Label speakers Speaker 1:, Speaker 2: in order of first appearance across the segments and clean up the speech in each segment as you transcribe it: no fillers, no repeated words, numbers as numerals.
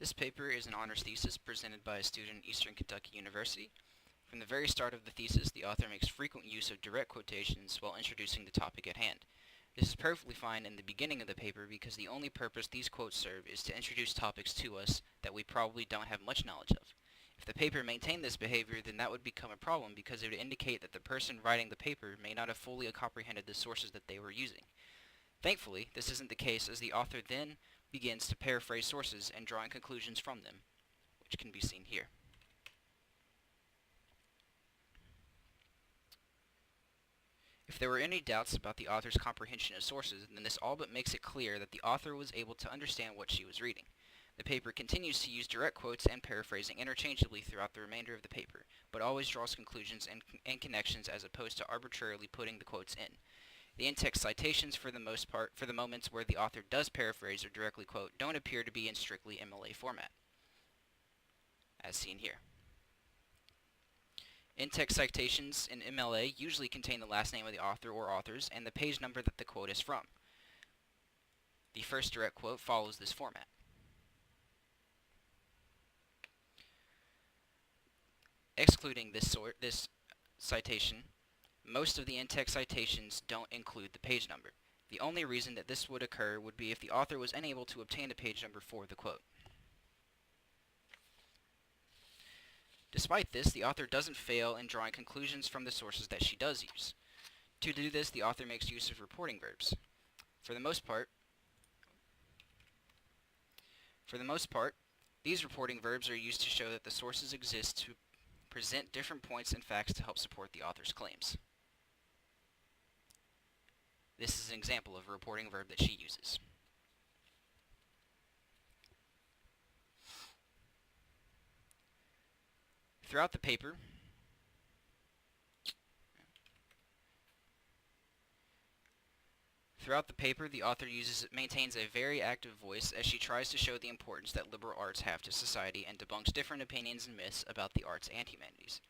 Speaker 1: This paper is an honors thesis presented by a student at Eastern Kentucky University. From the very start of the thesis, the author makes frequent use of direct quotations while introducing the topic at hand. This is perfectly fine in the beginning of the paper because the only purpose these quotes serve is to introduce topics to us that we probably don't have much knowledge of. If the paper maintained this behavior, then that would become a problem because it would indicate that the person writing the paper may not have fully comprehended the sources that they were using. Thankfully, this isn't the case, as the author then begins to paraphrase sources and drawing conclusions from them, which can be seen here. If there were any doubts about the author's comprehension of sources, then this all but makes it clear that the author was able to understand what she was reading. The paper continues to use direct quotes and paraphrasing interchangeably throughout the remainder of the paper, but always draws conclusions and connections as opposed to arbitrarily putting the quotes in. The in-text citations, for the most part, for the moments where the author does paraphrase or directly quote, don't appear to be in strictly MLA format, as seen here. In-text citations in MLA usually contain the last name of the author or authors and the page number that the quote is from. The first direct quote follows this format. Excluding this citation, most of the in-text citations don't include the page number. The only reason that this would occur would be if the author was unable to obtain a page number for the quote. Despite this, the author doesn't fail in drawing conclusions from the sources that she does use. To do this, the author makes use of reporting verbs. For the most part, these reporting verbs are used to show that the sources exist to present different points and facts to help support the author's claims. This is an example of a reporting verb that she uses. Throughout the paper, the author maintains a very active voice as she tries to show the importance that liberal arts have to society and debunks different opinions and myths about the arts and humanities.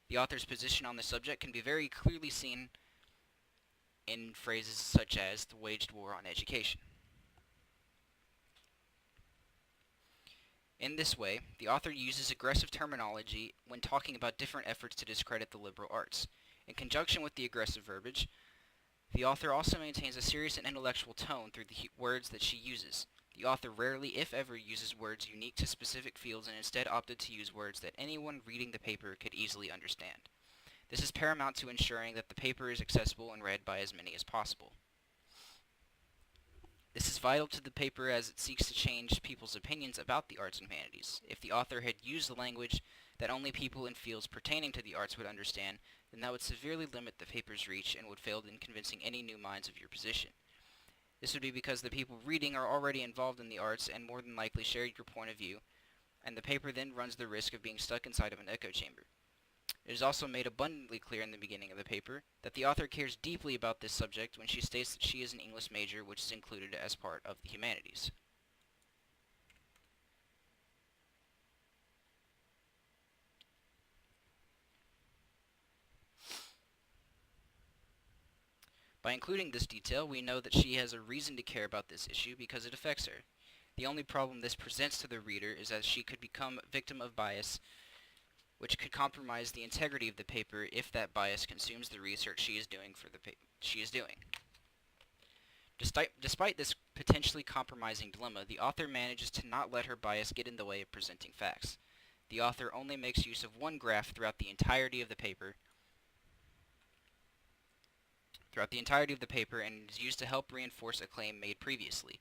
Speaker 1: The author's position on the subject can be very clearly seen in phrases such as the waged war on education. In this way, the author uses aggressive terminology when talking about different efforts to discredit the liberal arts. In conjunction with the aggressive verbiage, the author also maintains a serious and intellectual tone through the words that she uses. The author rarely, if ever, uses words unique to specific fields and instead opted to use words that anyone reading the paper could easily understand. This is paramount to ensuring that the paper is accessible and read by as many as possible. This is vital to the paper as it seeks to change people's opinions about the arts and humanities. If the author had used the language that only people in fields pertaining to the arts would understand, then that would severely limit the paper's reach and would fail in convincing any new minds of your position. This would be because the people reading are already involved in the arts and more than likely share your point of view, and the paper then runs the risk of being stuck inside of an echo chamber. It is also made abundantly clear in the beginning of the paper that the author cares deeply about this subject when she states that she is an English major, which is included as part of the humanities. By including this detail, we know that she has a reason to care about this issue because it affects her. The only problem this presents to the reader is that she could become a victim of bias, which could compromise the integrity of the paper if that bias consumes the research she is doing Despite this potentially compromising dilemma, the author manages to not let her bias get in the way of presenting facts. The author only makes use of one graph throughout the entirety of the paper, and is used to help reinforce a claim made previously.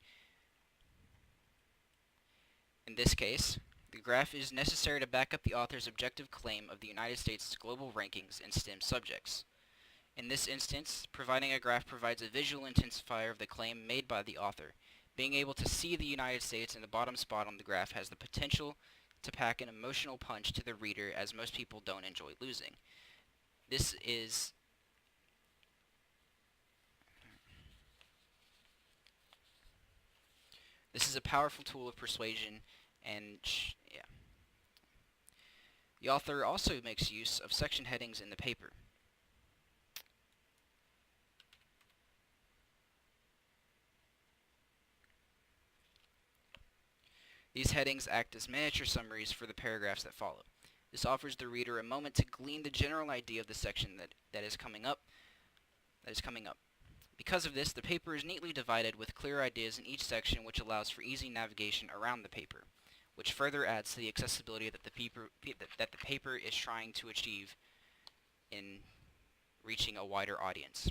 Speaker 1: In this case, the graph is necessary to back up the author's objective claim of the United States' global rankings in STEM subjects. In this instance, providing a graph provides a visual intensifier of the claim made by the author. Being able to see the United States in the bottom spot on the graph has the potential to pack an emotional punch to the reader, as most people don't enjoy losing. This is a powerful tool of persuasion, and the author also makes use of section headings in the paper. These headings act as miniature summaries for the paragraphs that follow. This offers the reader a moment to glean the general idea of the section that is coming up. Because of this, the paper is neatly divided with clear ideas in each section, which allows for easy navigation around the paper, which further adds to the accessibility that the paper is trying to achieve in reaching a wider audience.